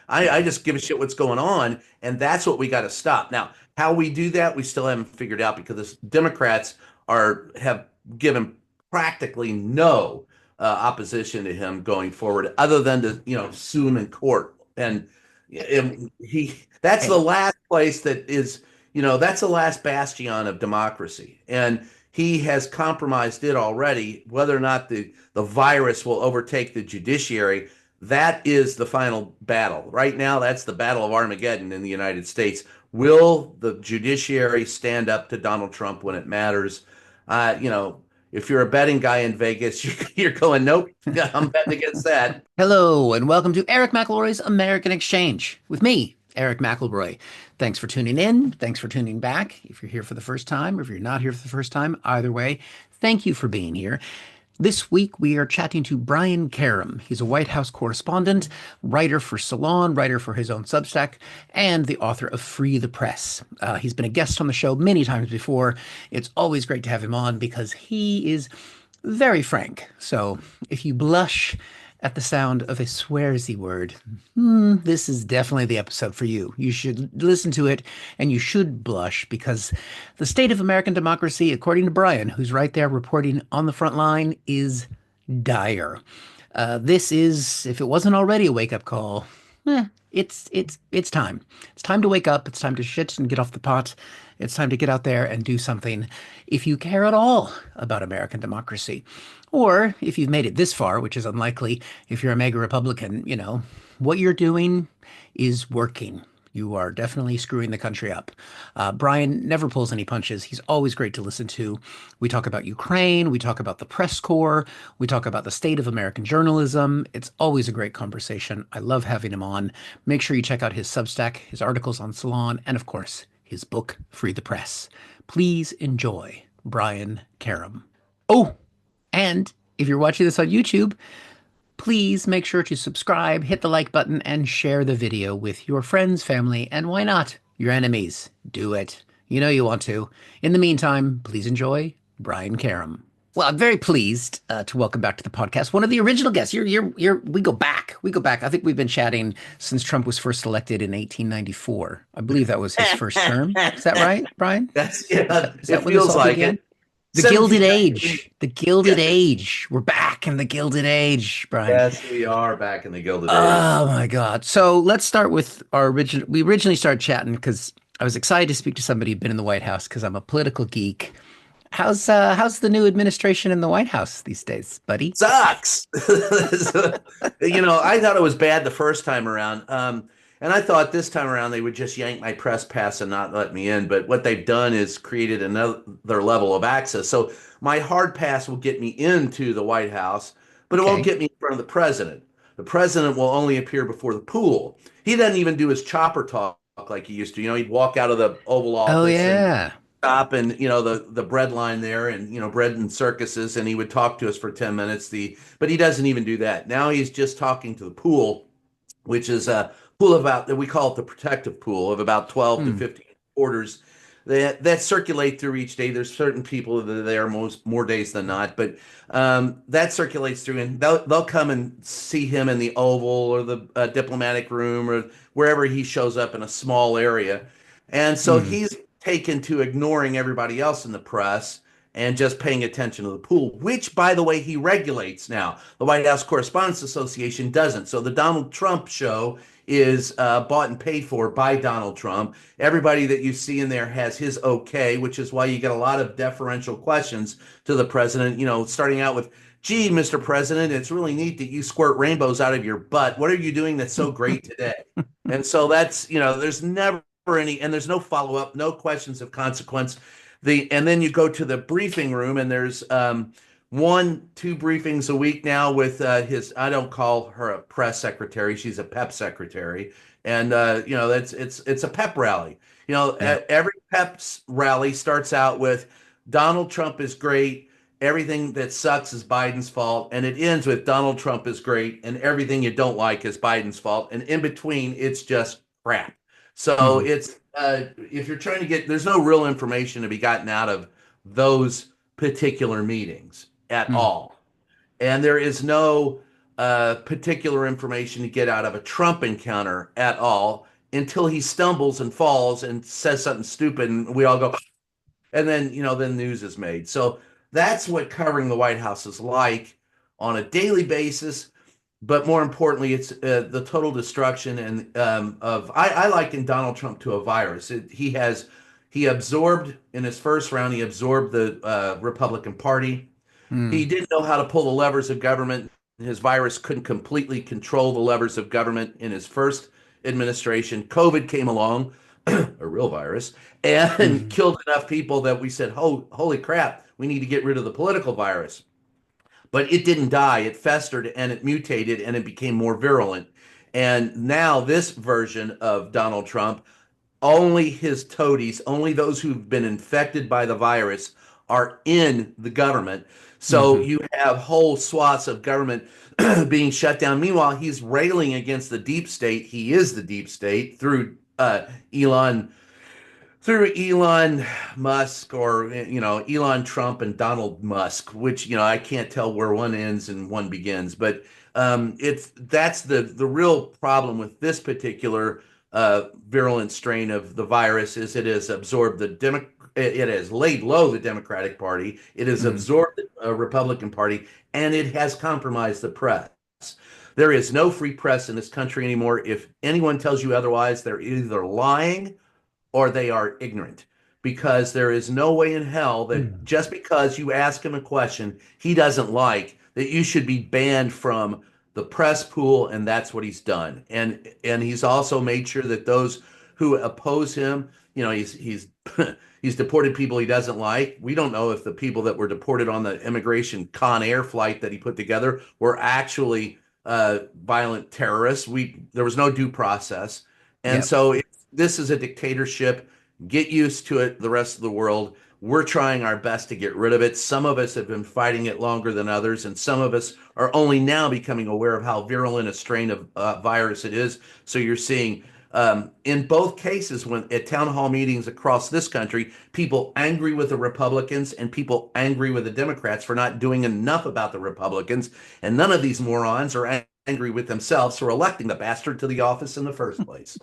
I just give a shit what's going on, and that's what we got to stop. Now, how we do that, we still haven't figured out because the Democrats have given practically no opposition to him going forward, other than to sue him in court. And he that's the Hey, last place that is that's the last bastion of democracy, and he has compromised it already. Whether or not the virus will overtake the judiciary, that is the final battle. Right now, that's the battle of Armageddon in the United States. Will the judiciary stand up to Donald Trump when it matters? If you're a betting guy in Vegas, you're going, nope, I'm betting against that. hello, and welcome to Eric McElroy's American Exchange with me, Eric McElroy. Thanks for tuning in. Thanks for tuning back. If you're here for the first time, or if you're not here for the first time, either way, thank you for being here. This week, we are chatting to Brian Karem. He's a White House correspondent, writer for Salon, writer for his own Substack, and the author of Free the Press. He's been a guest on the show many times before. It's always great to have him on because he is very frank. So if you blush at the sound of a swearsy word, this is definitely the episode for you. You should listen to it and you should blush because the state of American democracy, according to Brian, who's right there reporting on the front line, is dire. This is, if it wasn't already a wake-up call, it's time. It's time to wake up. It's time to shit and get off the pot. It's time to get out there and do something if you care at all about American democracy. Or if you've made it this far, which is unlikely, if you're a mega Republican, what you're doing is working. You are definitely screwing the country up. Brian never pulls any punches. He's always great to listen to. We talk about Ukraine. We talk about the press corps. We talk about the state of American journalism. It's always a great conversation. I love having him on. Make sure you check out his Substack, his articles on Salon, and of course, his book, Free the Press. Please enjoy Brian Karem. Oh, and if you're watching this on YouTube, please make sure to subscribe, hit the like button, and share the video with your friends, family, and why not your enemies? Do it. You know you want to. In the meantime, please enjoy Brian Karem. Well, I'm very pleased to welcome back to the podcast one of the original guests. We go back. We go back. I think we've been chatting since Trump was first elected in 1894. I believe that was his first term. Is that right, Brian? That's Is it that when this feels all like began? it. The Gilded 1790. Age. The Gilded Yes, Age. We're back in the Gilded Age, Brian. yes, we are back in the Gilded Age. Oh my God. So let's start with our original. We originally started chatting because I was excited to speak to somebody who'd been in the White House because I'm a political geek. How's the new administration in the White House these days, buddy? Sucks. I thought it was bad the first time around. And I thought this time around they would just yank my press pass and not let me in. But what they've done is created another level of access. So my hard pass will get me into the White House, but it won't Okay. get me in front of the president. The president will only appear before the pool. He doesn't even do his chopper talk like he used to. He'd walk out of the Oval Oh Office and yeah. stop and the bread line there and bread and circuses, and he would talk to us for 10 minutes. But he doesn't even do that now. He's just talking to the pool, which is a pool about that we call it the protective pool of about 12 to Hmm. 15 orders that circulate through each day. There's certain people that are there more days than not, but that circulates through, and they'll come and see him in the Oval or the diplomatic room or wherever he shows up in a small area. And so Hmm. he's taken to ignoring everybody else in the press and just paying attention to the pool, which, by the way, he regulates now. The White House Correspondents Association doesn't. So the Donald Trump show is bought and paid for by Donald Trump. Everybody that you see in there has his okay, which is why you get a lot of deferential questions to the president, starting out with, gee, Mr. President, it's really neat that you squirt rainbows out of your butt. What are you doing that's so great today? And so there's never any, and there's no follow up, no questions of consequence. And then you go to the briefing room, and there's 2 briefings a week now with his. I don't call her a press secretary; she's a pep secretary, and it's a pep rally. Yeah. Every pep's rally starts out with Donald Trump is great. Everything that sucks is Biden's fault, and it ends with Donald Trump is great, and everything you don't like is Biden's fault, and in between, it's just crap. So Hmm. it's if you're trying to there's no real information to be gotten out of those particular meetings at Hmm. all, and there is no particular information to get out of a Trump encounter at all until he stumbles and falls and says something stupid, and we all go, and then then news is made. So that's what covering the White House is like on a daily basis. But more importantly, it's the total destruction and of I liken Donald Trump to a virus. He absorbed in his first round. He absorbed the Republican Party. He Mm. didn't know how to pull the levers of government. His virus couldn't completely control the levers of government in his first administration. COVID came along, a real virus, and Mm. killed enough people that we said, "Oh, holy crap, we need to get rid of the political virus." But it didn't die. It festered and it mutated and it became more virulent. And now this version of Donald Trump, only his toadies, only those who've been infected by the virus are in the government. So Hmm. you have whole swaths of government being shut down. Meanwhile, he's railing against the deep state. He is the deep state Elon through Elon Musk, or Elon Trump and Donald Musk, which I can't tell where one ends and one begins. But that's the real problem with this particular virulent strain of the virus is it has absorbed it has laid low the Democratic Party, it has Mm. absorbed the Republican Party, and it has compromised the press. There is no free press in this country anymore. If anyone tells you otherwise, they're either lying or they are ignorant, because there is no way in hell that Mm. just because you ask him a question he doesn't like, that you should be banned from the press pool. And that's what he's done. And he's also made sure that those who oppose him, he's he's deported people he doesn't like. We don't know if the people that were deported on the immigration Con Air flight that he put together were actually violent terrorists. There was no due process. And Yep. so this is a dictatorship. Get used to it, the rest of the world. We're trying our best to get rid of it. Some of us have been fighting it longer than others, and some of us are only now becoming aware of how virulent a strain of virus it is. So you're seeing in both cases, when at town hall meetings across this country, people angry with the Republicans and people angry with the Democrats for not doing enough about the Republicans. And none of these morons are angry with themselves for electing the bastard to the office in the first place.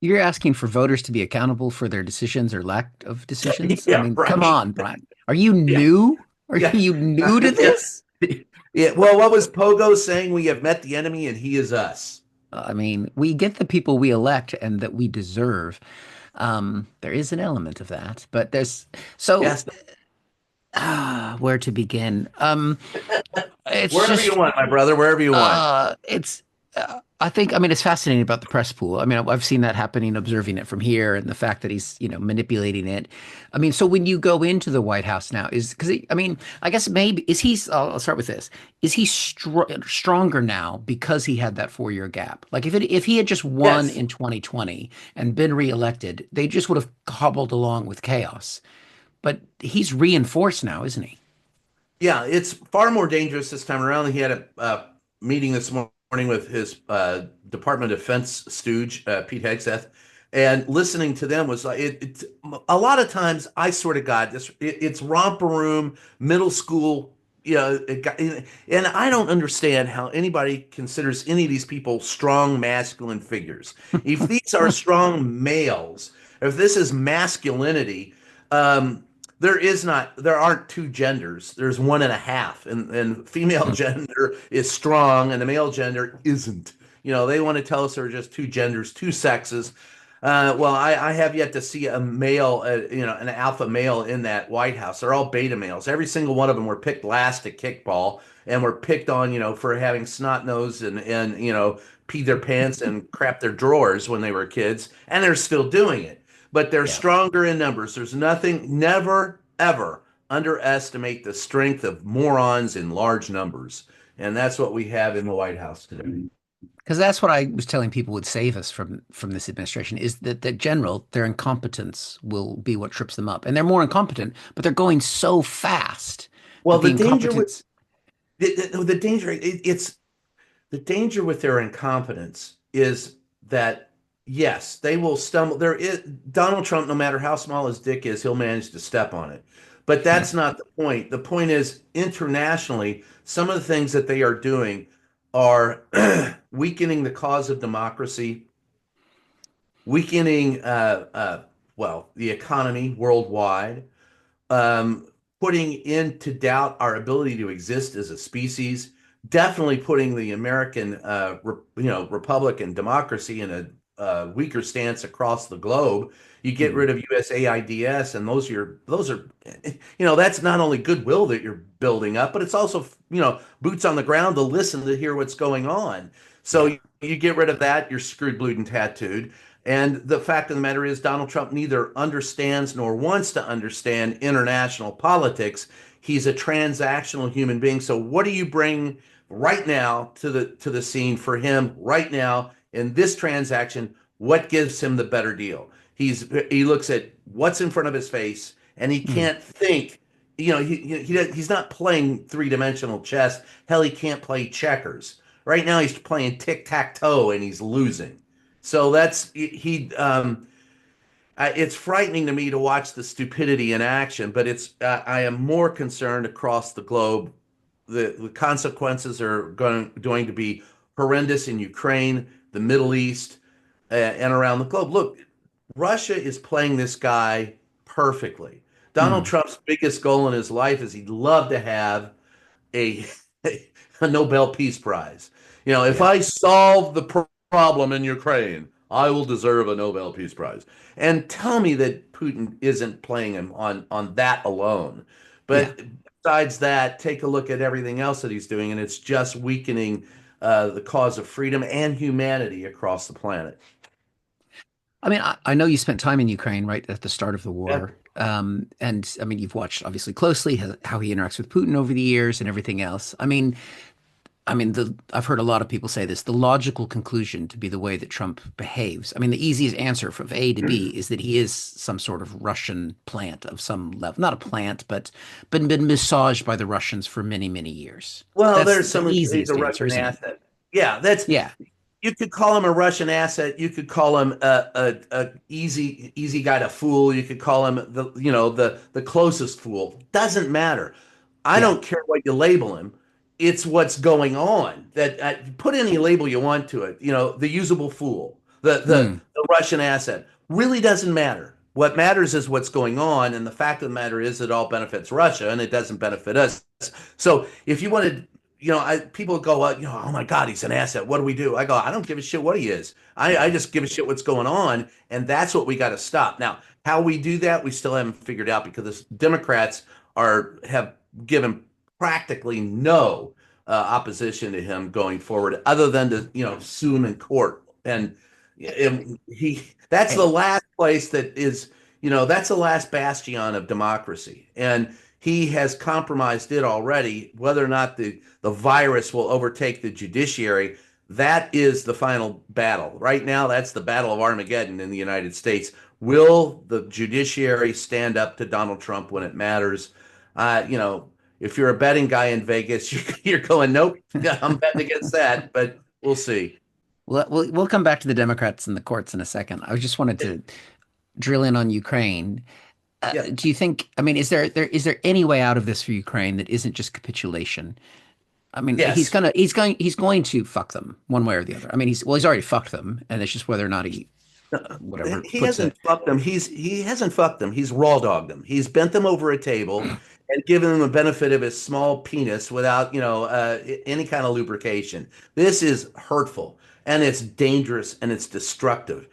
You're asking for voters to be accountable for their decisions or lack of decisions? I Yeah, mean, come right. on, Brian. Are you Yeah, new? Are yeah. you new to this? Yeah. Well, what was Pogo saying? We have met the enemy and he is us. I mean, we get the people we elect and that we deserve. There is an element of that, but there's so Yes. where to begin? It's Wherever you just want, my brother, wherever you want. it's I think, I mean, it's fascinating about the press pool. I mean, I've seen that happening, observing it from here, and the fact that he's, manipulating it. I mean, so when you go into the White House now, is because I mean, I guess maybe is he? I'll start with this: is he stronger now because he had that 4 year gap? Like if he had just won Yes. in 2020 and been reelected, they just would have cobbled along with chaos. But he's reinforced now, isn't he? Yeah, it's far more dangerous this time around. He had a meeting this morning with his Department of Defense stooge, Pete Hegseth, and listening to them was like a lot of times. I swear to God, it's romper room, middle school. And I don't understand how anybody considers any of these people strong masculine figures. If these are strong males, if this is masculinity, um, there aren't two genders. There's one and a half, and female gender is strong and the male gender isn't. They want to tell us there are just two genders, two sexes. Well, I have yet to see a male, an alpha male in that White House. They're all beta males. Every single one of them were picked last at kickball and were picked on, for having snot nose and peed their pants and crap their drawers when they were kids, and they're still doing it. But they're Yeah. stronger in numbers. There's nothing, never, ever underestimate the strength of morons in large numbers. And that's what we have in the White House today. Because that's what I was telling people would save us from this administration is that the general, their incompetence will be what trips them up. And they're more incompetent, but they're going so fast Well, that the the danger with incompetence. the danger it's the danger with their incompetence is that yes, they will stumble. There is Donald Trump, no matter how small his dick is, he'll manage to step on it. But that's not the point. The point is internationally, some of the things that they are doing. are weakening the cause of democracy, weakening, well, the economy worldwide, um, putting into doubt our ability to exist as a species, definitely putting the American, republic and democracy in a weaker stance across the globe. You get Hmm. rid of USAIDs, and those are, that's not only goodwill that you're building up, but it's also, boots on the ground to listen to hear what's going on. So Yeah. you get rid of that, you're screwed, blued, and tattooed. And the fact of the matter is, Donald Trump neither understands nor wants to understand international politics. He's a transactional human being. So, what do you bring right now to the scene for him right now in this transaction? What gives him the better deal? He looks at what's in front of his face, and he Hmm. can't think. He's not playing three-dimensional chess. Hell, he can't play checkers. Right now, he's playing tic-tac-toe, and he's losing. So that's he. It's frightening to me to watch the stupidity in action, but I am more concerned across the globe. The consequences are going to be horrendous in Ukraine, the Middle East, and around the globe. Look, Russia is playing this guy perfectly. Donald Hmm. Trump's biggest goal in his life is he'd love to have a a Nobel Peace Prize. If Yeah. I solve the problem in Ukraine, I will deserve a Nobel Peace Prize. And tell me that Putin isn't playing him on that alone. Yeah. But besides that, take a look at everything else that he's doing, and it's just weakening the cause of freedom and humanity across the planet. I mean, I know you spent time in Ukraine right at the start of the Yeah. war. And I mean, you've watched obviously closely how he interacts with Putin over the years and everything else. I mean, I've heard a lot of people say this, the logical conclusion to be the way that Trump behaves. I mean, the easiest answer from A to B is that he is some sort of Russian plant of some level. Not a plant, but been massaged by the Russians for many, many years. Well, That's there's the some who say he's a easiest answer, Russian isn't it? asset. Yeah, that's Yeah. you could call him a Russian asset. You could call him a easy guy to fool. You could call him the closest fool. Doesn't matter. I Yeah. don't care what you label him. It's what's going on. That put any label you want to it. The usable fool, Mm, the Russian asset really doesn't matter. What matters is what's going on, and the fact of the matter is it all benefits Russia and it doesn't benefit us. So if you wanted people go, well, oh my God, he's an asset. What do we do? I go, I don't give a shit what he is. I yeah. just give a shit what's going on. And that's what we got to stop. Now, how we do that, we still haven't figured out because the Democrats have given practically no opposition to him going forward other than to, sue him in court. And that's the Hey, last place that is, that's the last bastion of democracy. And he has compromised it already. Whether or not the virus will overtake the judiciary, that is the final battle. Right now, that's the battle of Armageddon in the United States. Will the judiciary stand up to Donald Trump when it matters? If you're a betting guy in Vegas, you're going, nope, I'm betting against that, but we'll see. we'll come back to the Democrats and the courts in a second. I just wanted to drill in on Ukraine. Yeah. Do you think, I mean, is there any way out of this for Ukraine that isn't just capitulation? I mean, Yes. he's going to fuck them one way or the other. I mean, he's already fucked them, and it's just whether or not he whatever He puts hasn't it. fucked them. He hasn't fucked them. He's raw dogged them. He's bent them over a table and given them the benefit of his small penis without, any kind of lubrication. This is hurtful and it's dangerous and it's destructive.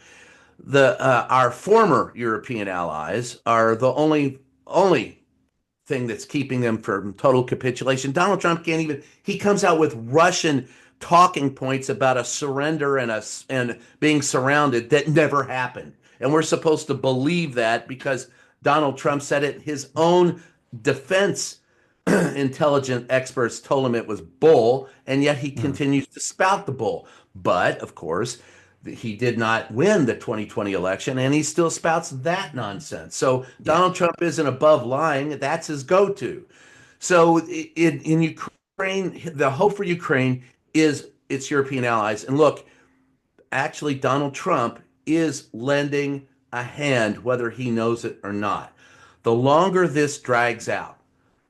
The Our former European allies are the only thing that's keeping them from total capitulation. Donald Trump can't even. He comes out with Russian talking points about a surrender and being surrounded that never happened, and we're supposed to believe that because Donald Trump said it. His own defense intelligent experts told him it was bull, and yet he Mm, continues to spout the bull. But of course, he did not win the 2020 election, and he still spouts that nonsense. So yeah. Donald Trump isn't above lying. That's his go-to. So in Ukraine, the hope for Ukraine is its European allies. And look, actually, Donald Trump is lending a hand, whether he knows it or not. The longer this drags out,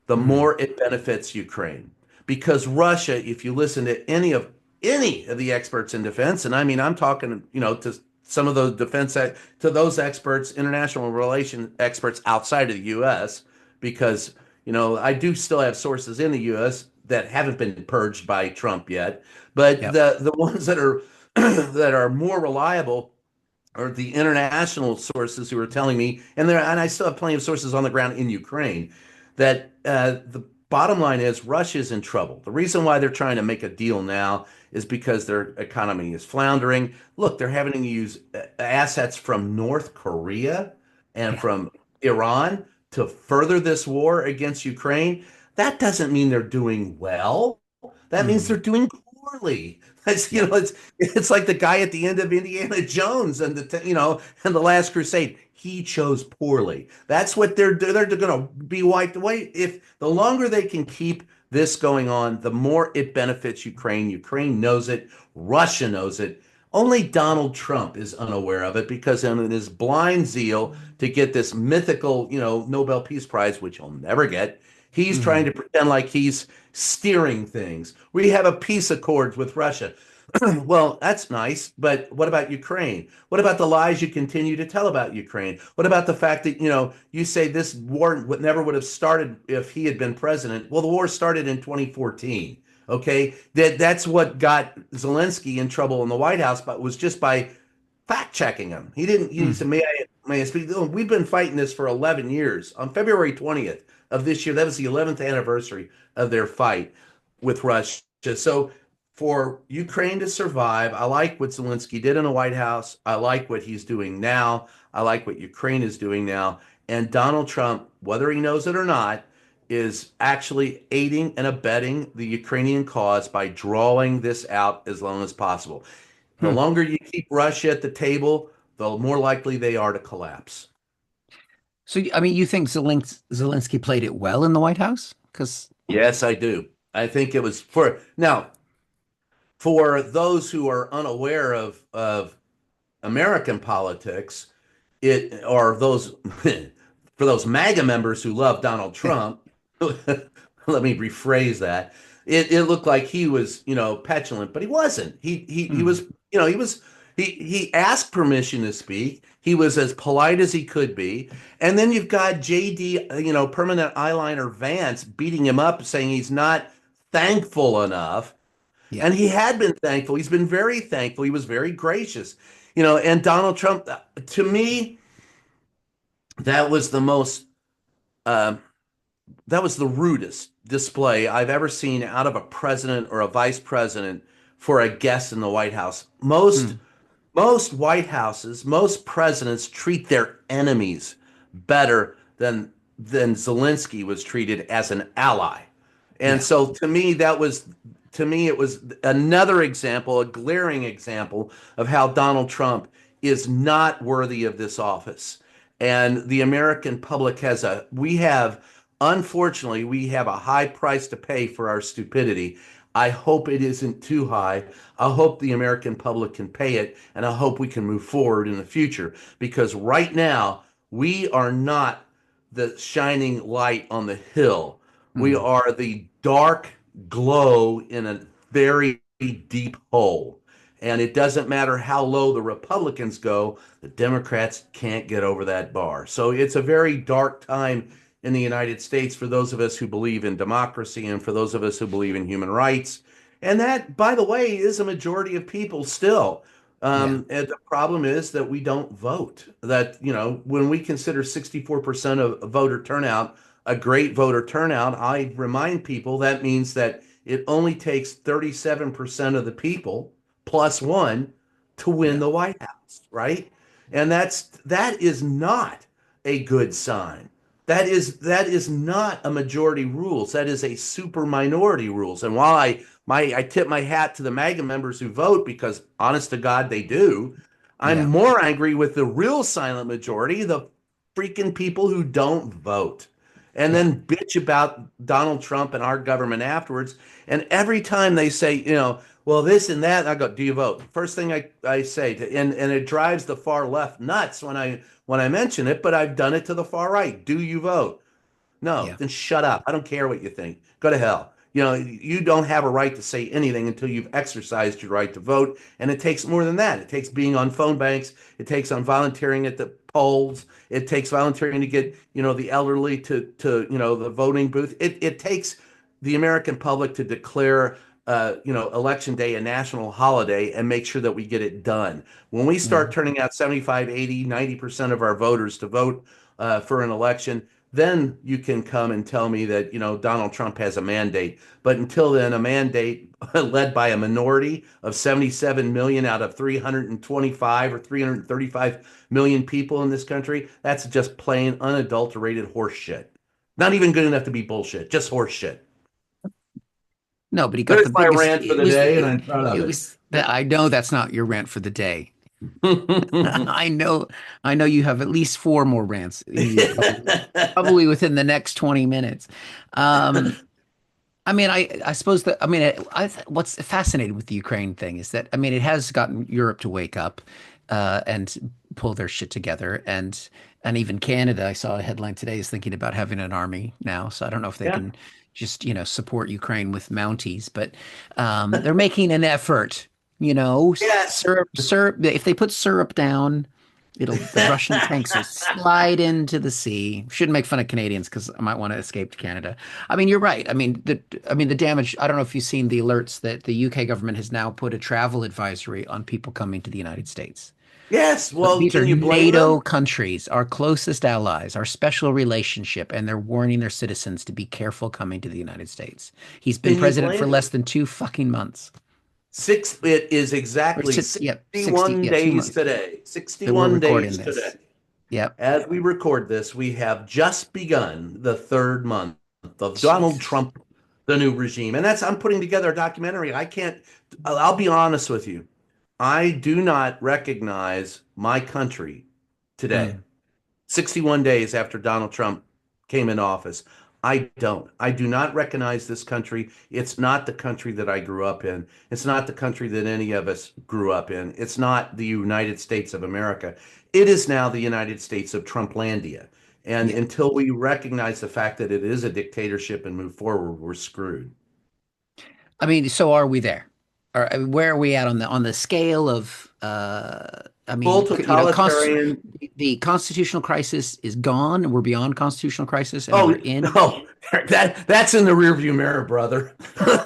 the Mm, more it benefits Ukraine. Because Russia, if you listen to any of any of the experts in defense, and I mean, I'm talking, to some of the to those experts, international relation experts outside of the U.S., because, I do still have sources in the U.S. that haven't been purged by Trump yet, but Yep. the ones that are that are more reliable or the international sources who are telling me, and I still have plenty of sources on the ground in Ukraine, that the bottom line is Russia's in trouble. The reason why they're trying to make a deal now is because their economy is floundering. Look, they're having to use assets from North Korea and Yeah. from Iran to further this war against Ukraine. That doesn't mean they're doing well. That means Hmm. they're doing poorly. It's, Yeah. it's like the guy at the end of Indiana Jones and and the Last Crusade. He chose poorly. That's what they're going to be wiped away. If the longer they can keep this going on, the more it benefits Ukraine. Ukraine knows it. Russia knows it. Only Donald Trump is unaware of it because in his blind zeal to get this mythical, Nobel Peace Prize, which he'll never get, he's trying Hmm. to pretend like he's steering things. We have a peace accord with Russia. Well, that's nice, but what about Ukraine? What about the lies you continue to tell about Ukraine? What about the fact that, you say this war never would have started if he had been president? Well, the war started in 2014. Okay, that's what got Zelensky in trouble in the White House, but was just by fact checking him. He didn't. He said, Hmm. "May I speak?" Oh, we've been fighting this for 11 years. On February 20th of this year, that was the 11th anniversary of their fight with Russia. So for Ukraine to survive, I like what Zelensky did in the White House. I like what he's doing now. I like what Ukraine is doing now. And Donald Trump, whether he knows it or not, is actually aiding and abetting the Ukrainian cause by drawing this out as long as possible. The Hmm. longer you keep Russia at the table, the more likely they are to collapse. So, I mean, you think Zelensky played it well in the White House? Because, Yes, I do. I think it was for those who are unaware of American politics, it or those for those MAGA members who love Donald Trump, let me rephrase that. It looked like he was, petulant, but he wasn't. He hmm. was, he asked permission to speak. He was as polite as he could be. And then you've got JD, permanent eyeliner Vance beating him up, saying he's not thankful enough. Yeah. And he had been thankful. He's been very thankful. He was very gracious. And Donald Trump, to me, that was the most uh, that was the rudest display I've ever seen out of a president or a vice president for a guest in the White House. Most Hmm. most White Houses, most presidents treat their enemies better than Zelensky was treated as an ally. And Yeah. so to me it was another example, a glaring example of how Donald Trump is not worthy of this office. And the American public unfortunately, we have a high price to pay for our stupidity. I hope it isn't too high. I hope the American public can pay it, and I hope we can move forward in the future because right now we are not the shining light on the hill. We Hmm. are the dark glow in a very deep hole. And it doesn't matter how low the Republicans go, the Democrats can't get over that bar. So it's a very dark time in the United States for those of us who believe in democracy and for those of us who believe in human rights. And that, by the way, is a majority of people still. Yeah. And the problem is that we don't vote. That, when we consider 64% of voter turnout a great voter turnout, I remind people that means that it only takes 37% of the people plus one to win Yeah. the White House, right? And that is not a good sign. That is not a majority rules. That is a super minority rules. And while I tip my hat to the MAGA members who vote because honest to God they do, I'm Yeah. more angry with the real silent majority, the freaking people who don't vote and Yeah. then bitch about Donald Trump and our government afterwards. And every time they say, well, this and that, I go, do you vote? First thing I say and it drives the far left nuts when I mention it, but I've done it to the far right. Do you vote? No, Yeah. then shut up. I don't care what you think. Go to hell. you don't have a right to say anything until you've exercised your right to vote. And it takes more than that. It takes being on phone banks. It takes on volunteering at the polls. It takes volunteering to get, the elderly to the voting booth. It takes the American public to declare election day a national holiday and make sure that we get it done. When we start Mm. turning out 75, 80, 90% of our voters to vote for an election, then you can come and tell me that, Donald Trump has a mandate. But until then, a mandate led by a minority of 77 million out of 325 or 335 million people in this country, that's just plain unadulterated horse shit. Not even good enough to be bullshit, just horse shit. No, but he got the There's my biggest. rant for the day, and I'm proud It of was that I know that's not your rant for the day. it. I know you have at least four more rants in you, probably within the next 20 minutes. Um, I mean, I suppose that, I mean, what's fascinating with the Ukraine thing is that, I mean, it has gotten Europe to wake up and pull their shit together. And even Canada, I saw a headline today, is thinking about having an army now. So I don't know if they Yeah. can just, support Ukraine with Mounties, but they're making an effort, Yes. syrup, if they put syrup down, the Russian tanks will slide into the sea. Shouldn't make fun of Canadians because I might want to escape to Canada. I mean, you're right. I mean the damage. I don't know if you've seen the alerts that the UK government has now put a travel advisory on people coming to the United States. Yes. Well, These are can you blame NATO them? countries, our closest allies, our special relationship, and they're warning their citizens to be careful coming to the United States. He's been Can you president blame for them? less than 2 fucking months. It is Or exactly six, yep, 60, 61 yeah, two days months today. that we're 61 recording days today. this. Yep. As we record this, we have just begun the third month of Donald Jesus. Trump, the new regime. And I'm putting together a documentary. I'll be honest with you. I do not recognize my country today. Mm. 61 days after Donald Trump came in office. I don't. I do not recognize this country. It's not the country that I grew up in. It's not the country that any of us grew up in. It's not the United States of America. It is now the United States of Trumplandia. And Yeah. until we recognize the fact that it is a dictatorship and move forward, we're screwed. I mean, so are we there? Or where are we at on the scale of I Full mean, totalitarian. the constitutional crisis is gone. We're beyond constitutional crisis and we're Oh in. no, that's in the rearview mirror, brother.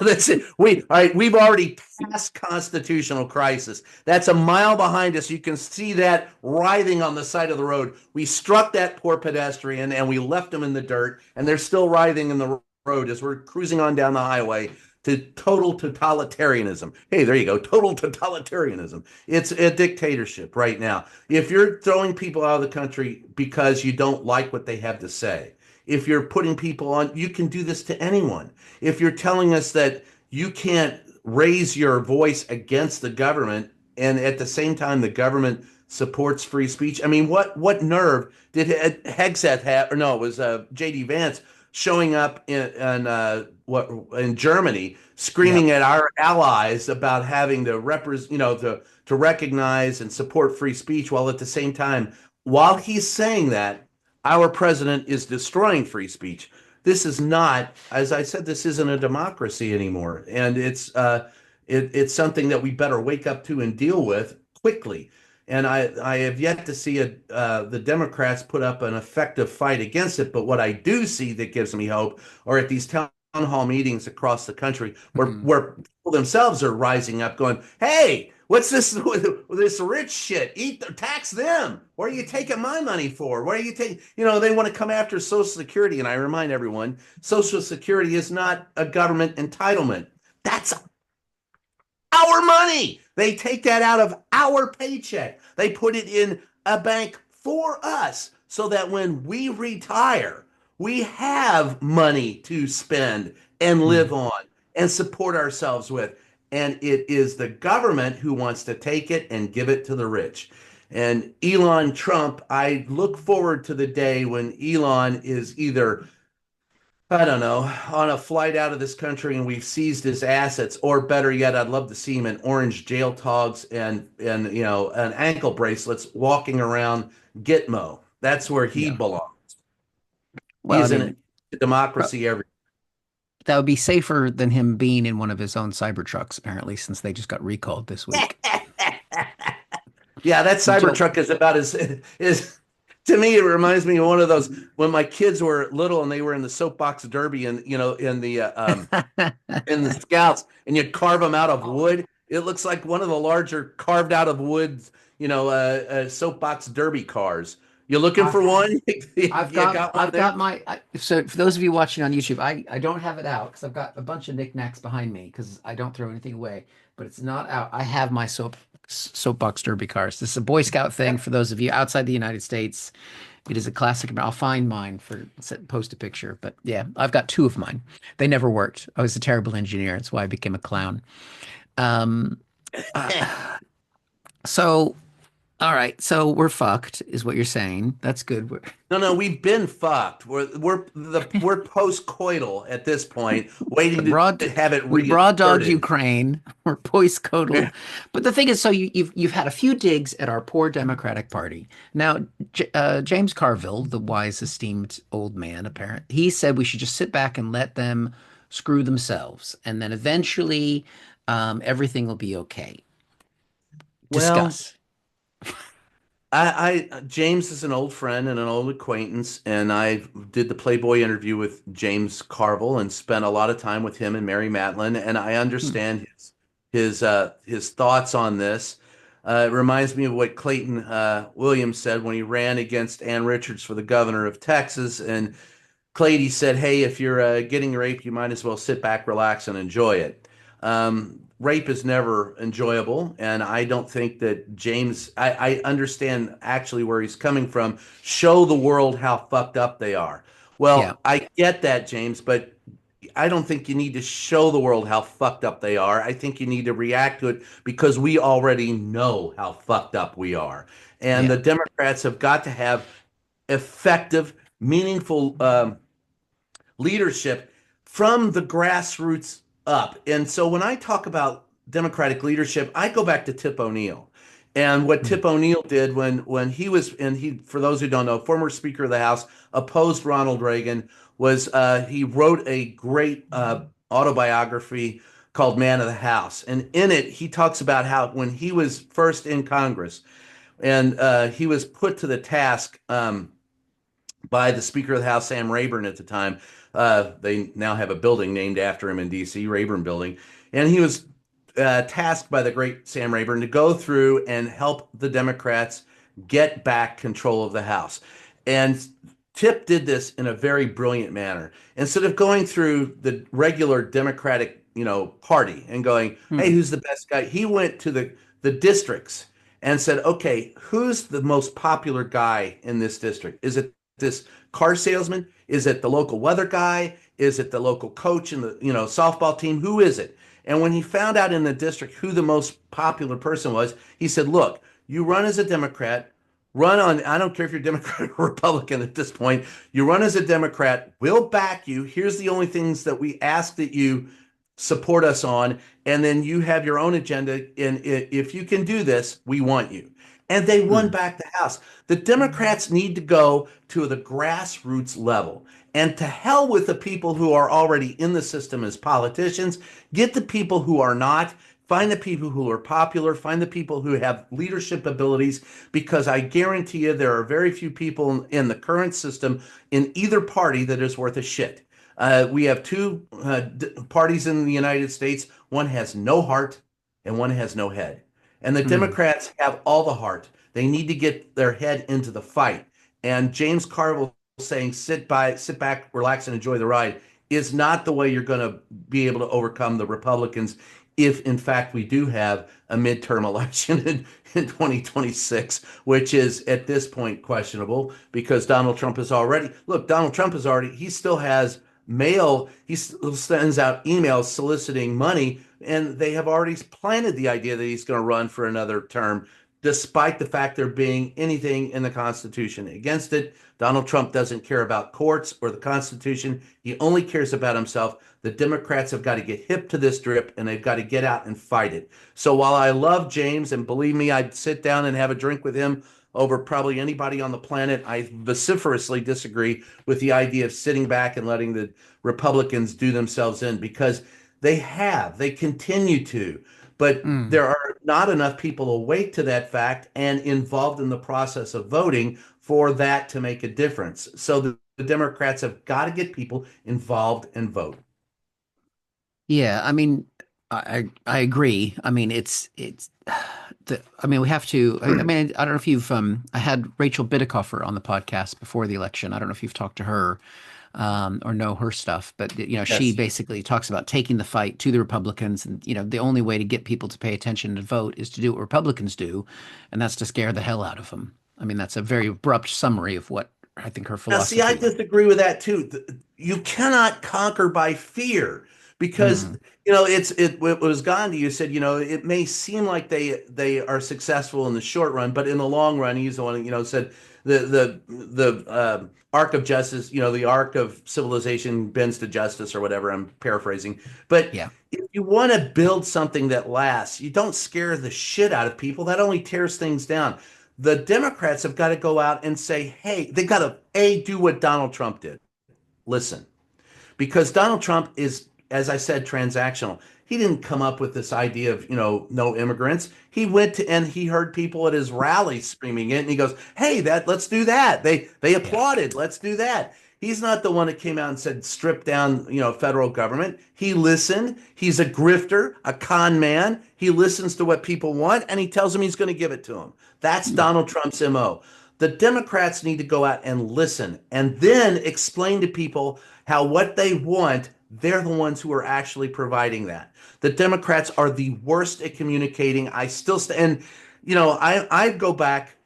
That's it. All right, we've already passed constitutional crisis. That's a mile behind us. You can see that writhing on the side of the road. We struck that poor pedestrian and we left him in the dirt, and they're still writhing in the road as we're cruising on down the highway to total totalitarianism. Hey, there you go. Total totalitarianism. It's a dictatorship right now. If you're throwing people out of the country because you don't like what they have to say, if you're putting people on, you can do this to anyone. If you're telling us that you can't raise your voice against the government and at the same time the government supports free speech. I mean, what nerve did Hegseth have? Or no, it was JD Vance showing up in Germany, Yeah. screaming at our allies about having to to recognize and support free speech, while at the same time, while he's saying that, our president is destroying free speech. This is not, as I said, this isn't a democracy anymore, and it's something that we better wake up to and deal with quickly. And I have yet to see the Democrats put up an effective fight against it. But what I do see that gives me hope are at these town hall meetings across the country Mhm. where people themselves are rising up going, hey, what's this rich shit? Tax them. What are you taking my money for? What are you taking? They want to come after Social Security. And I remind everyone, Social Security is not a government entitlement. That's our money. They take that out of our paycheck. They put it in a bank for us so that when we retire, we have money to spend and live Mhm. on and support ourselves with. And it is the government who wants to take it and give it to the rich. And Elon Trump, I look forward to the day when Elon is either, I don't know, on a flight out of this country and we've seized his assets, or better yet, I'd love to see him in orange jail togs and ankle bracelets walking around Gitmo. That's where he Yeah. belongs. He Well, I is in mean, a democracy every. that would be safer than him being in one of his own Cybertrucks, apparently, since they just got recalled this week. Yeah, that Joe, Cybertruck is about as is to me. It reminds me of one of those when my kids were little and they were in the soapbox derby and in the scouts, and you carve them out of wood. It looks like one of the larger carved out of wood, soapbox derby cars. You looking for one? You got one I've there? got so for those of you watching on YouTube, I don't have it out because I've got a bunch of knickknacks behind me because I don't throw anything away, but it's not out. I have my soapbox derby cars. This is a Boy Scout thing for those of you outside the United States. It is a classic. I'll find mine post a picture, but yeah, I've got two of mine. They never worked. I was a terrible engineer. That's why I became a clown. Um, uh, so all right, so we're fucked, is what you're saying. That's good. No, no, we've been fucked. We're post-coital at this point, waiting to have it We raw dogged reinserted. Ukraine. We're poiscodal. But the thing is, so you've had a few digs at our poor Democratic Party. Now, James Carville, the wise, esteemed old man, apparently, he said we should just sit back and let them screw themselves, and then eventually, everything will be okay. Well, Discuss. James is an old friend and an old acquaintance, and I did the Playboy interview with James Carville and spent a lot of time with him and Mary Matlin, and I Hmm. understand his thoughts on this. It reminds me of what Clayton Williams said when he ran against Ann Richards for the governor of Texas, and Clady said, "Hey, if you're getting raped, you might as well sit back, relax, and enjoy it." Rape is never enjoyable, and I don't think that James. I understand actually where he's coming from. Show the world how fucked up they are. Yeah. Well, I get that, James, but I don't think you need to show the world how fucked up they are. I think you need to react to it because we already know how fucked up we are, and Yeah. the Democrats have got to have effective, meaningful leadership from the grassroots up. And so when I talk about Democratic leadership, I go back to Tip O'Neill. And what Hmm. Tip O'Neill did when he was, and he, for those who don't know, former Speaker of the House, opposed Ronald Reagan, was he wrote a great autobiography called Man of the House. And in it, he talks about how when he was first in Congress and he was put to the task by the Speaker of the House, Sam Rayburn, at the time. They now have a building named after him in D.C., Rayburn Building. And he was tasked by the great Sam Rayburn to go through and help the Democrats get back control of the House. And Tip did this in a very brilliant manner. Instead of going through the regular Democratic, party and going, "Hey, Hmm. who's the best guy?" He went to the districts and said, "Okay, who's the most popular guy in this district? Is it this car salesman? Is it the local weather guy? Is it the local coach in the softball team? Who is it?" And when he found out in the district who the most popular person was, he said, "Look, you run as a Democrat, run on, I don't care if you're Democrat or Republican at this point, you run as a Democrat, we'll back you. Here's the only things that we ask that you support us on, and then you have your own agenda. And if you can do this, we want you." And they won Hmm. back the House. The Democrats need to go to the grassroots level. And to hell with the people who are already in the system as politicians. Get the people who are not. Find the people who are popular. Find the people who have leadership abilities. Because I guarantee you, there are very few people in the current system in either party that is worth a shit. We have two parties in the United States. One has no heart and one has no head. And the Hmm. Democrats have all the heart. They need to get their head into the fight. And James Carville saying, sit back, relax, and enjoy the ride is not the way you're going to be able to overcome the Republicans if, in fact, we do have a midterm election in 2026, which is at this point questionable because Donald Trump is already, look, Donald Trump is already, he still has mail, he still sends out emails soliciting money, and they have already planted the idea that he's going to run for another term despite the fact there being anything in the Constitution against it. Donald Trump doesn't care about courts or the Constitution. He only cares about himself. The Democrats have got to get hip to this drip, and they've got to get out and fight it. So while I love James, and believe me, I'd sit down and have a drink with him over probably anybody on the planet, I vociferously disagree with the idea of sitting back and letting the Republicans do themselves in, because they continue to. But Mm. there are not enough people awake to that fact and involved in the process of voting for that to make a difference. So the Democrats have got to get people involved and vote. Yeah, I mean, I agree. I mean, I mean, we have to. I mean, I don't know if you've. I had Rachel Bidikofer on the podcast before the election. I don't know if you've talked to her, or know her stuff, but she Yes. basically talks about taking the fight to the Republicans, and the only way to get people to pay attention and vote is to do what Republicans do, and that's to scare the hell out of them. I mean, that's a very abrupt summary of what I think her Now, see, I philosophy. disagree with that too. You cannot conquer by fear, because Mm, it was Gandhi who said, it may seem like they are successful in the short run, but in the long run, he's the one, said the arc of justice, the arc of civilization bends to justice, or whatever. I'm paraphrasing, but yeah, if you want to build something that lasts, you don't scare the shit out of people. That only tears things down. The Democrats have got to go out and say, hey, they got to do what Donald Trump did. Listen, because Donald Trump is, as I said, transactional. He didn't come up with this idea of, no immigrants. He went to, and he heard people at his rally screaming it, and he goes, "Hey, let's do that." They yeah, applauded. Let's do that. He's not the one that came out and said strip down, federal government. He listened. He's a grifter, a con man. He listens to what people want, and he tells them he's going to give it to them. That's mm, Donald Trump's MO. The Democrats need to go out and listen, and then explain to people how what they want, they're the ones who are actually providing that. The Democrats are the worst at communicating. I still and I go back.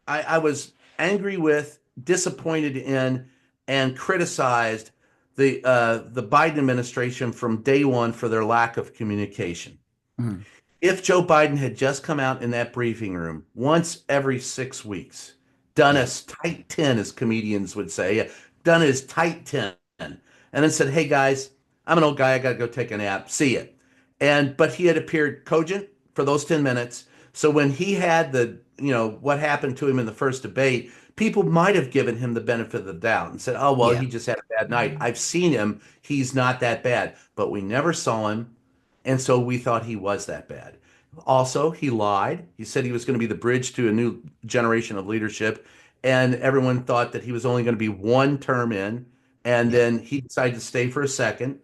I was angry with, disappointed in, and criticized the Biden administration from day one for their lack of communication. mm, If Joe Biden had just come out in that briefing room once every 6 weeks, done yeah, as tight 10, as comedians would say, done as tight 10, and then said, "Hey guys, I'm an old guy. I got to go take a nap. See ya." But he had appeared cogent for those 10 minutes. So when he had what happened to him in the first debate, people might have given him the benefit of the doubt and said, "Oh, well, yeah, he just had a bad night. I've seen him. He's not that bad." But we never saw him. And so we thought he was that bad. Also, he lied. He said he was going to be the bridge to a new generation of leadership. And everyone thought that he was only going to be one term in. And yeah, then he decided to stay for a second.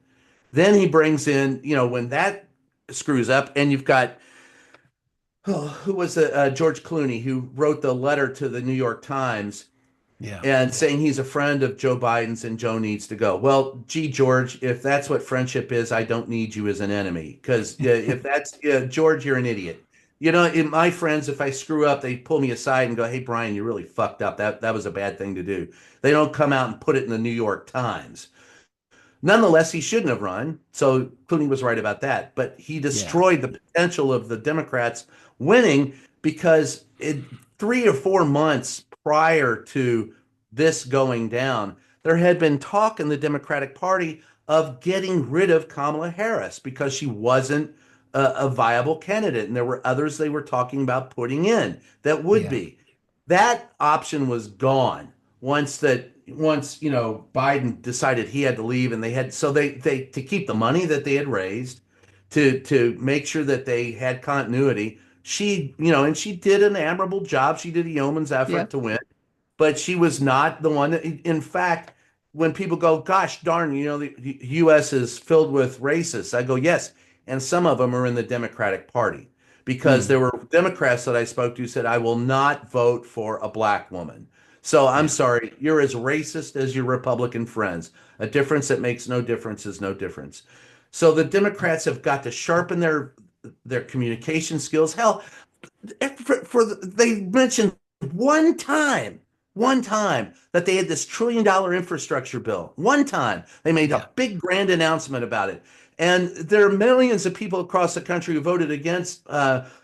Then he brings in, when that screws up, and you've got, oh, who was George Clooney, who wrote the letter to the New York Times yeah, and saying he's a friend of Joe Biden's and Joe needs to go. Well, gee, George, if that's what friendship is, I don't need you as an enemy. Because if that's George, you're an idiot. My friends, if I screw up, they pull me aside and go, "Hey, Brian, you really fucked up. That was a bad thing to do." They don't come out and put it in the New York Times. Nonetheless, he shouldn't have run. So Clooney was right about that. But he yeah, destroyed the potential of the Democrats winning, because 3 or 4 months prior to this going down, there had been talk in the Democratic Party of getting rid of Kamala Harris because she wasn't a viable candidate. And there were others they were talking about putting in that would yeah, be. That option was gone once Biden decided he had to leave, and they to keep the money that they had raised, to make sure that they had continuity. And she did an admirable job. She did a yeoman's yeah, effort to win, but she was not the one that, in fact, when people go, "Gosh darn, the US is filled with racists," I go, "Yes, and some of them are in the Democratic Party." Because mm, there were Democrats that I spoke to who said, "I will not vote for a black woman." So I'm yeah, sorry, you're as racist as your Republican friends. A difference that makes no difference is no difference. So the Democrats have got to sharpen their communication skills. Hell, they mentioned one time, one time that they had this $1 trillion infrastructure bill. One time they made yeah, a big grand announcement about it. And there are millions of people across the country who voted against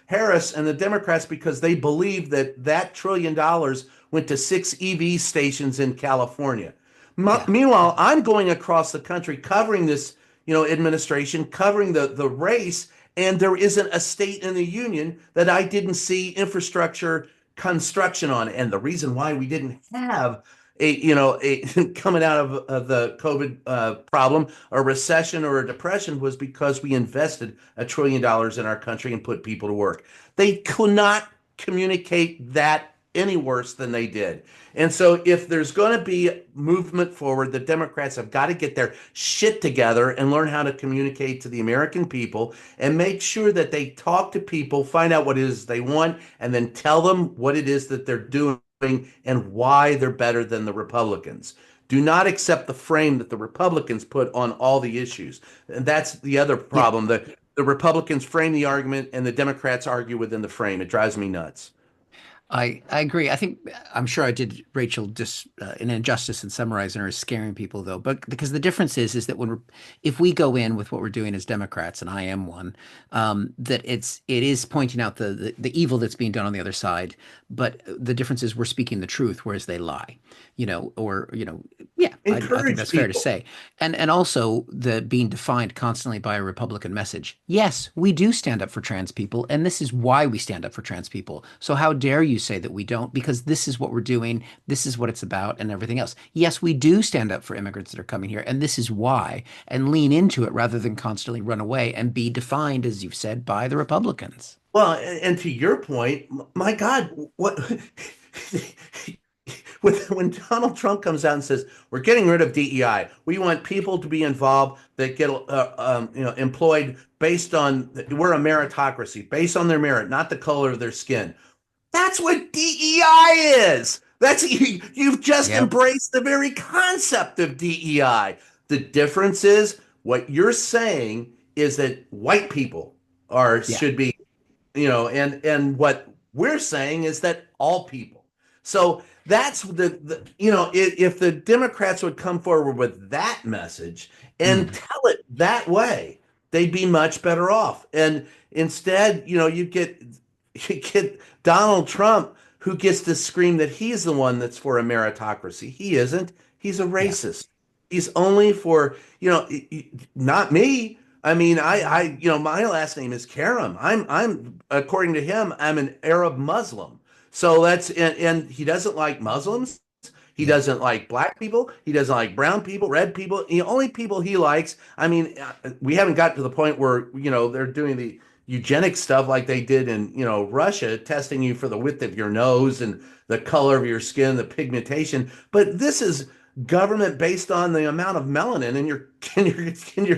Harris and the Democrats because they believe that that $1 trillion went to 6 EV stations in California. Yeah. Meanwhile, I'm going across the country covering this, administration, covering the race, and there isn't a state in the union that I didn't see infrastructure construction on. And the reason why we didn't have a coming out of the COVID problem, a recession or a depression, was because we invested $1 trillion in our country and put people to work. They could not communicate that any worse than they did. And so if there's going to be movement forward, the Democrats have got to get their shit together and learn how to communicate to the American people and make sure that they talk to people, find out what it is they want, and then tell them what it is that they're doing and why they're better than the Republicans. Do not accept the frame that the Republicans put on all the issues. And that's the other Yeah. problem. The Republicans frame the argument and the Democrats argue within the frame. It drives me nuts. I agree. I think I'm sure I did Rachel just an injustice in summarizing her as scaring people, though. But because the difference is that if we go in with what we're doing as Democrats, and I am one, that it is pointing out the evil that's being done on the other side. But the difference is we're speaking the truth, whereas they lie. Yeah, I think Encourage that's fair to people. say. And also the being defined constantly by a Republican message. Yes, we do stand up for trans people, and this is why we stand up for trans people. So how dare you say that we don't? Because this is what we're doing, this is what it's about, and everything else. Yes, we do stand up for immigrants that are coming here, and this is why, and lean into it rather than constantly run away and be defined, as you've said, by the Republicans. Well, and to your point, my God, what when Donald Trump comes out and says we're getting rid of DEI, we want people to be involved that get employed based on we're a meritocracy, based on their merit, not the color of their skin. That's what DEI is. You've just Yep. embraced the very concept of DEI. The difference is what you're saying is that white people are Yeah. should be, and what we're saying is that all people. So that's if the Democrats would come forward with that message and Mm. tell it that way, they'd be much better off. And instead, you get Donald Trump, who gets to scream that he's the one that's for a meritocracy. He isn't. He's a Yeah. racist. He's only for, not me. I mean, my last name is Karem. According to him, I'm an Arab Muslim. So and he doesn't like Muslims. He Yeah. doesn't like black people. He doesn't like brown people, red people. The only people he likes, I mean, we haven't got to the point where, they're doing the eugenic stuff like they did in, Russia, testing you for the width of your nose and the color of your skin, the pigmentation. But this is government based on the amount of melanin in your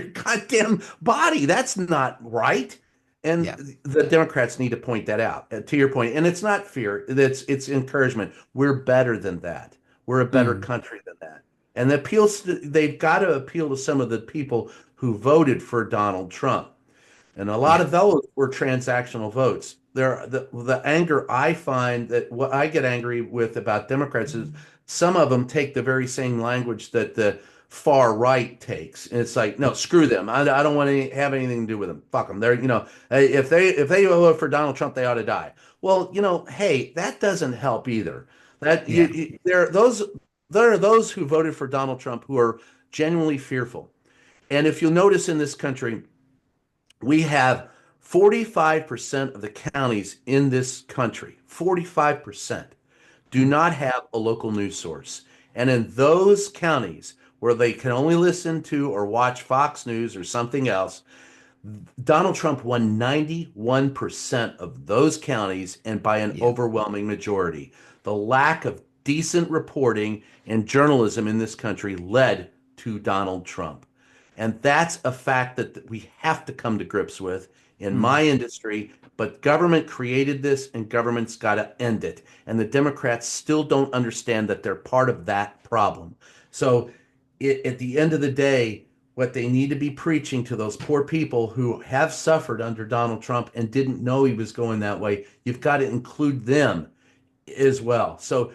goddamn body. That's not right. Yeah. And the Democrats need to point that out, to your point. And it's not fear, it's encouragement. We're better than that. We're a better Mm. country than that. And they've got to appeal to some of the people who voted for Donald Trump. And a lot Yeah. of those were transactional votes. The anger I find that what I get angry with about Democrats is some of them take the very same language that the far right takes, and it's like, no, screw them. I don't want to have anything to do with them. Fuck them. They're if they vote for Donald Trump, they ought to die. Well, hey, that doesn't help either. That Yeah. there are those who voted for Donald Trump who are genuinely fearful. And if you'll notice in this country, we have 45% of the counties in this country, 45% do not have a local news source. And in those counties where they can only listen to or watch Fox News or something else, Donald Trump won 91% of those counties and by an Yeah. overwhelming majority. The lack of decent reporting and journalism in this country led to Donald Trump. And that's a fact that we have to come to grips with in Mm. my industry. But government created this and government's got to end it. And the Democrats still don't understand that they're part of that problem. So at the end of the day, what they need to be preaching to those poor people who have suffered under Donald Trump and didn't know he was going that way, you've got to include them as well. So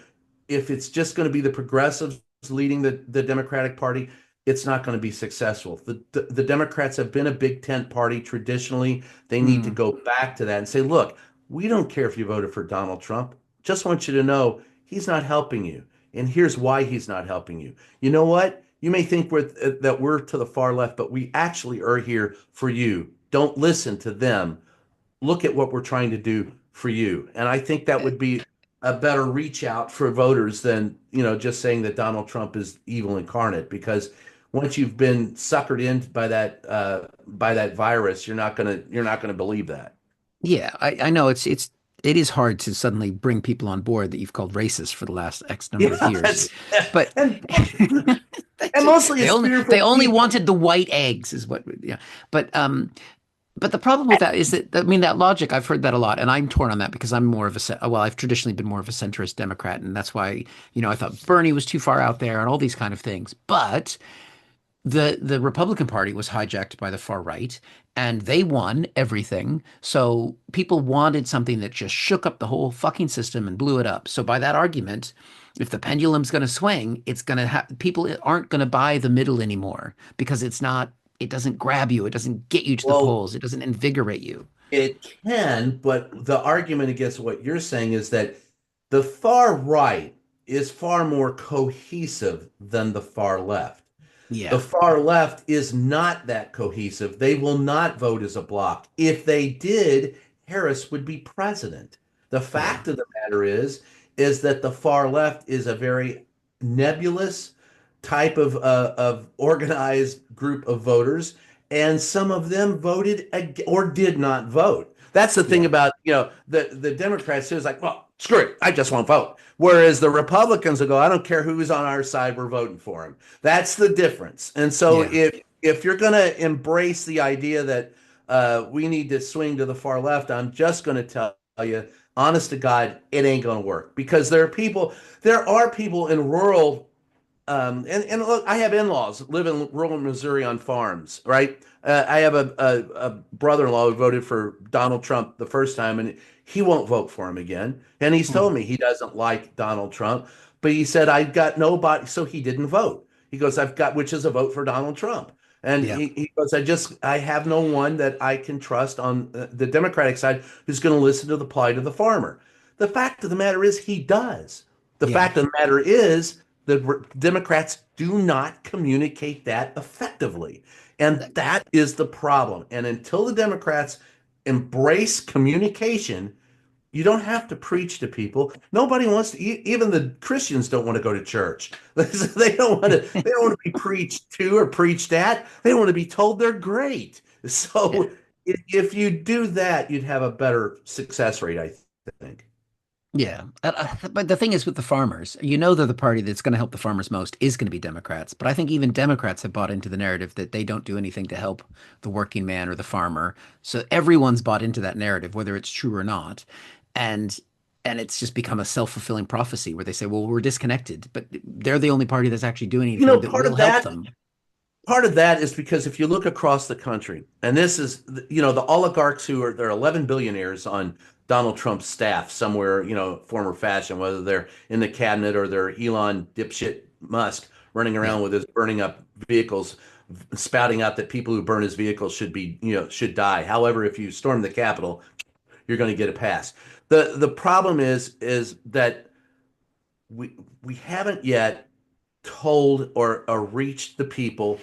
if it's just going to be the progressives leading the Democratic Party, it's not going to be successful. The Democrats have been a big tent party traditionally. They need to Mm. go back to that and say, look, we don't care if you voted for Donald Trump. Just want you to know he's not helping you. And here's why he's not helping you. You know what? You may think that we're to the far left, but we actually are here for you. Don't listen to them. Look at what we're trying to do for you. And I think that would be a better reach out for voters than, just saying that Donald Trump is evil incarnate, because once you've been suckered in by that virus, you're not gonna believe that. Yeah, I know it is hard to suddenly bring people on board that you've called racist for the last X number of Yeah, years, that's but and and mostly they it's only fearful they only people. wanted the white eggs, is what. Yeah, but the problem with that is that, I mean, that logic, I've heard that a lot, and I'm torn on that because I'm more of well, I've traditionally been more of a centrist Democrat, and that's why, I thought Bernie was too far out there and all these kind of things. But the Republican Party was hijacked by the far right, and they won everything. So people wanted something that just shook up the whole fucking system and blew it up. So by that argument, if the pendulum's going to swing, it's going to have people aren't going to buy the middle anymore because it doesn't grab you, it doesn't get you to the Well, polls, it doesn't invigorate you. it can, but the argument against what you're saying is that the far right is far more cohesive than the far left. The Yeah, far left is not that cohesive. They will not vote as a bloc. If they did, Harris would be president. The yeah, fact of the matter is that the far left is a very nebulous type of organized group of voters, and some of them voted or did not vote. That's the thing yeah, about, the Democrats is like, well, screw it, I just won't vote. Whereas the Republicans will go, I don't care who's on our side, we're voting for him. That's the difference. And so yeah. if you're going to embrace the idea that we need to swing to the far left, I'm just going to tell you, honest to God, it ain't going to work, because there are people in rural and look, I have in-laws live in rural Missouri on farms, right? I have a brother-in-law who voted for Donald Trump the first time, and he won't vote for him again. And he's Hmm. told me he doesn't like Donald Trump, but he said, I got nobody, so he didn't vote. He goes, I've got, which is a vote for Donald Trump. And Yeah, he goes, I have no one that I can trust on the Democratic side who's going to listen to the plight of the farmer. The fact of the matter is, he does. The yeah. fact of the matter is, the Democrats do not communicate that effectively. And that is the problem. And until the Democrats embrace communication, you don't have to preach to people. Nobody wants to, even the Christians don't want to go to church. They don't want to be preached to or preached at. They want to be told they're great. Yeah. So if you do that, you'd have a better success rate, I think. Yeah. But the thing is with the farmers, that the party that's going to help the farmers most is going to be Democrats. But I think even Democrats have bought into the narrative that they don't do anything to help the working man or the farmer. So everyone's bought into that narrative, whether it's true or not. And and it's just become a self-fulfilling prophecy where they say, well, we're disconnected, but they're the only party that's actually doing You anything know, that part will of help that them. Part of that is because if you look across the country, and this is, the oligarchs who are, there are 11 billionaires on Donald Trump's staff somewhere, former fashion, whether they're in the cabinet or they're Elon dipshit Musk running Yeah. around with his burning up vehicles, spouting out that people who burn his vehicles should die. However, if you storm the Capitol, you're going to get a pass. The problem is that we haven't yet told or reached the people,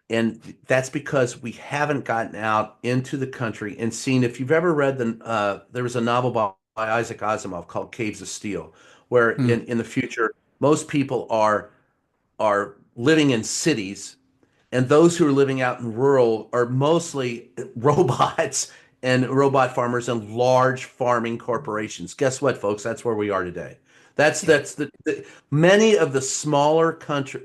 and that's because we haven't gotten out into the country and seen. If you've ever read there was a novel by Isaac Asimov called Caves of Steel, where Hmm. in the future most people are living in cities, and those who are living out in rural are mostly robots and robot farmers and large farming corporations. Guess what, folks? That's where we are today. That's Yeah. that's many of the smaller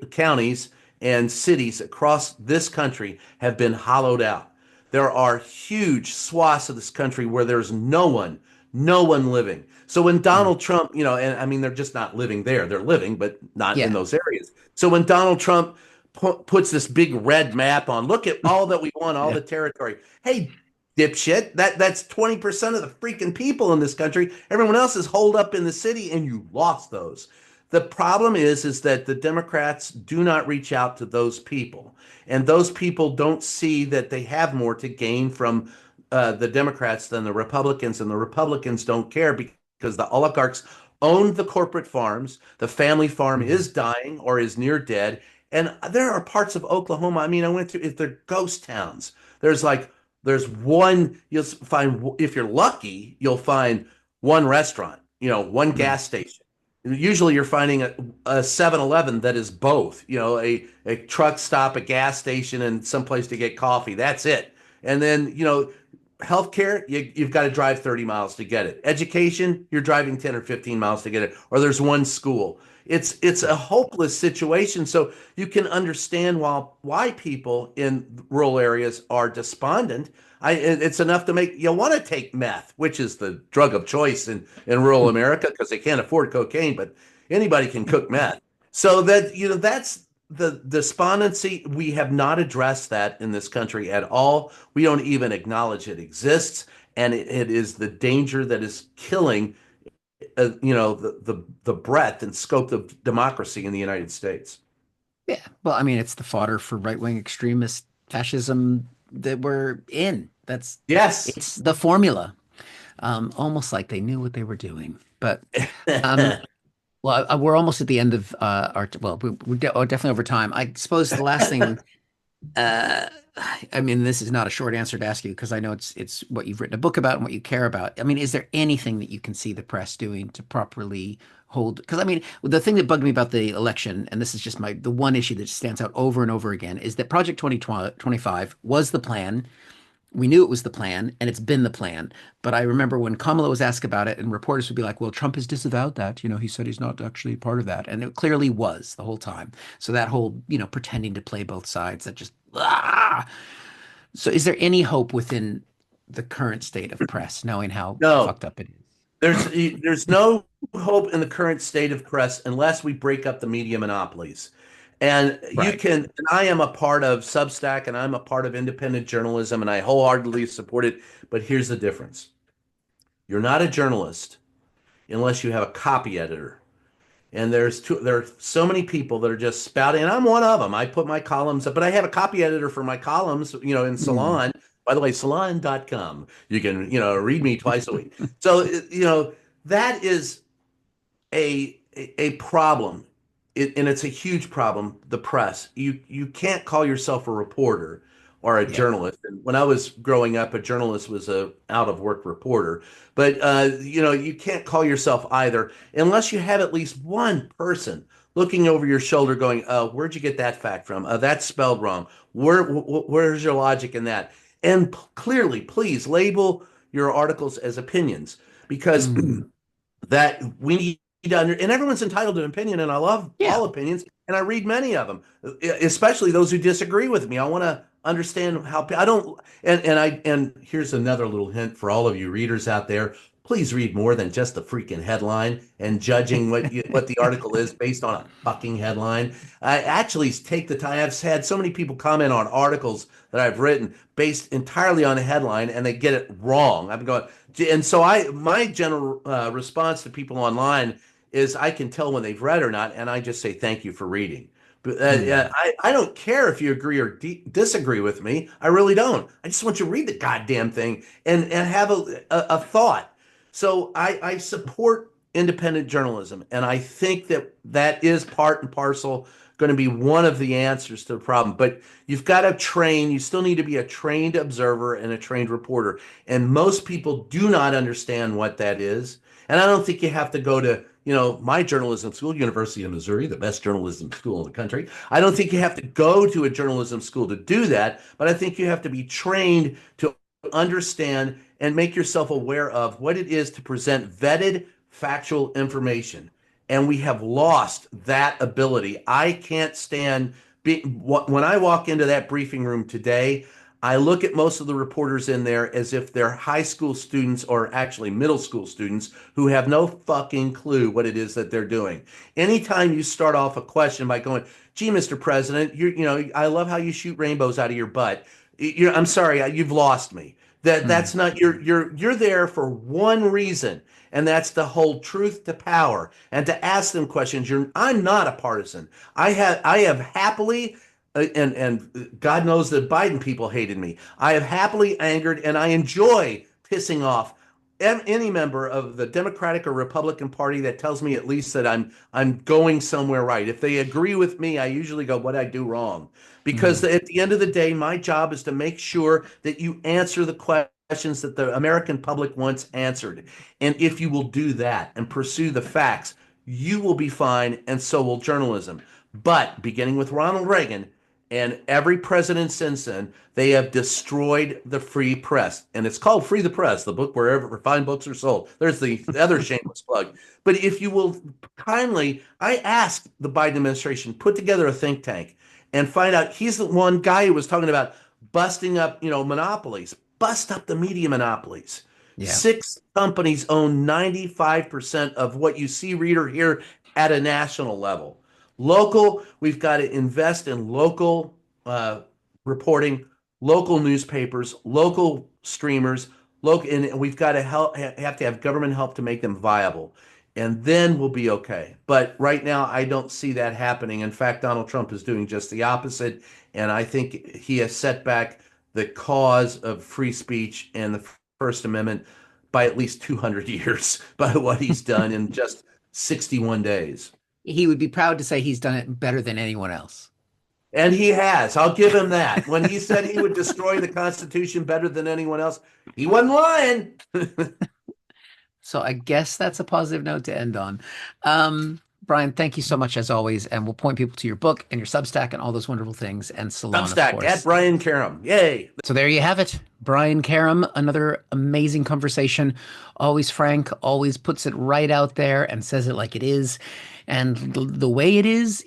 counties and cities across this country have been hollowed out. There are huge swaths of this country where there's no one living. So when Hmm. Donald Trump, and I mean, they're just not living there. They're living, but not in Yeah. those areas. So when Donald Trump puts this big red map on, look at all that we won, all Yeah. the territory. Hey, dipshit, that's 20% of the freaking people in this country. Everyone else is holed up in the city, and you lost those. The problem is that the Democrats do not reach out to those people, and those people don't see that they have more to gain from the Democrats than the Republicans, and the Republicans don't care because the oligarchs own the corporate farms. The family farm Mhm. is dying or is near dead, and there are parts of Oklahoma. I mean, I went to if they're ghost towns. There's like there's one you'll find if you're lucky, you'll find one restaurant, one Mhm. gas station. Usually you're finding a 7-Eleven that is both, a truck stop, a gas station, and someplace to get coffee. That's it. And then, healthcare, you've got to drive 30 miles to get it. Education, you're driving 10 or 15 miles to get it. Or there's one school. It's a hopeless situation. So you can understand why people in rural areas are despondent. It's enough to make you want to take meth, which is the drug of choice in rural America because they can't afford cocaine, but anybody can cook meth. So that's the despondency. We have not addressed that in this country at all. We don't even acknowledge it exists, and it is the danger that is killing, the breadth and scope of democracy in the United States. Yeah. Well, I mean, it's the fodder for right-wing extremist fascism that we're in. Yes. It's the formula. Almost like they knew what they were doing. But um, well, we're almost at the end of we're definitely over time. I suppose the last thing, uh, I mean, this is not a short answer to ask you because I know it's what you've written a book about and what you care about. I mean, is there anything that you can see the press doing to properly hold? Because I mean, the thing that bugged me about the election, and this is just the one issue that stands out over and over again, is that Project 2025 was the plan. We knew it was the plan, and it's been the plan. But I remember when Kamala was asked about it, and reporters would be like, "Well, Trump has disavowed that. He said he's not actually part of that," and it clearly was the whole time. So that whole, pretending to play both sides, that just ah. So is there any hope within the current state of press, knowing how No, fucked up it there's there's no hope in the current state of press unless we break up the media monopolies. And you Right. can, and I am a part of Substack and I'm a part of independent journalism and I wholeheartedly support it. But here's the difference. You're not a journalist unless you have a copy editor. And there are so many people that are just spouting, and I'm one of them. I put my columns up, but I have a copy editor for my columns, in Mm. Salon. By the way, salon.com. You can, read me twice a week. So, that is a problem. And it's a huge problem, the press. You can't call yourself a reporter or a Yeah. journalist. And when I was growing up, a journalist was a out of work reporter. But you can't call yourself either unless you have at least one person looking over your shoulder going, where'd you get that fact from? That's spelled wrong. Where's your logic in that? And clearly, please label your articles as opinions because Mm. that we need to and everyone's entitled to an opinion, and I love Yeah. all opinions, and I read many of them, especially those who disagree with me. I want to understand how I don't, and here's another little hint for all of you readers out there. Please read more than just the freaking headline and judging what the article is based on a fucking headline. I actually take the time. I've had so many people comment on articles that I've written based entirely on a headline, and they get it wrong. I'm going, and so my general response to people online is I can tell when they've read or not, and I just say thank you for reading. But yeah, Mm. I don't care if you agree or disagree with me. I really don't. I just want you to read the goddamn thing and have a thought. So I support independent journalism, and I think that is part and parcel going to be one of the answers to the problem. But you've got to train. You still need to be a trained observer and a trained reporter. And most people do not understand what that is. And I don't think you have to go to, my journalism school, University of Missouri, the best journalism school in the country. I don't think you have to go to a journalism school to do that, but I think you have to be trained to understand and make yourself aware of what it is to present vetted, factual information. And we have lost that ability. I can't stand when I walk into that briefing room today. I look at most of the reporters in there as if they're high school students or actually middle school students who have no fucking clue what it is that they're doing. Anytime you start off a question by going, "Gee, Mr. President, I love how you shoot rainbows out of your butt." I'm sorry, you've lost me That's not you're there for one reason, and that's to hold truth to power and to ask them questions. I'm not a partisan. I have happily and God knows that Biden people hated me. I have happily angered and I enjoy pissing off any member of the Democratic or Republican Party that tells me at least that I'm going somewhere right. If they agree with me, I usually go, what I do wrong? Because Mm. at the end of the day, my job is to make sure that you answer the questions that the American public wants answered. And if you will do that and pursue the facts, you will be fine, and so will journalism. But beginning with Ronald Reagan and every president since then, they have destroyed the free press. And it's called Free the Press, the book wherever fine books are sold. There's the other shameless plug. But if you will kindly, I asked the Biden administration, put together a think tank and find out. He's the one guy who was talking about busting up, monopolies. Bust up the media monopolies. Yeah. Six companies own 95% of what you see, read, or hear at a national level. Local, we've got to invest in local reporting, local newspapers, local streamers, and we've got to have to have government help to make them viable. And then we'll be okay. But right now, I don't see that happening. In fact, Donald Trump is doing just the opposite. And I think he has set back the cause of free speech and the First Amendment by at least 200 years by what he's done in just 61 days. He would be proud to say he's done it better than anyone else. And he has. I'll give him that. When he said he would destroy the Constitution better than anyone else, he wasn't lying. So I guess that's a positive note to end on. Brian, thank you so much as always. And we'll point people to your book and your Substack and all those wonderful things, and Salon, of Substack at course. Brian Karem. Yay. So there you have it. Brian Karem, another amazing conversation. Always frank, always puts it right out there and says it like it is. And the way it is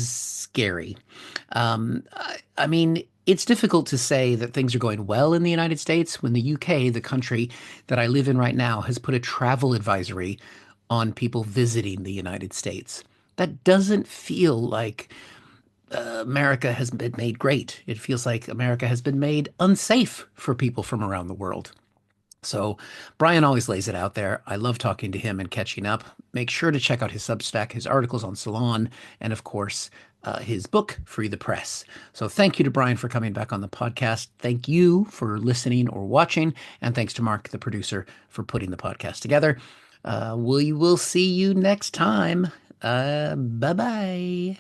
scary. I mean, it's difficult to say that things are going well in the United States when the UK, the country that I live in right now, has put a travel advisory on people visiting the United States. That doesn't feel like America has been made great. It feels like America has been made unsafe for people from around the world. So Brian always lays it out there. I love talking to him and catching up. Make sure to check out his Substack, his articles on Salon, and of course, his book, Free the Press. So thank you to Brian for coming back on the podcast. Thank you for listening or watching. And thanks to Mark, the producer, for putting the podcast together. We will see you next time. Bye-bye.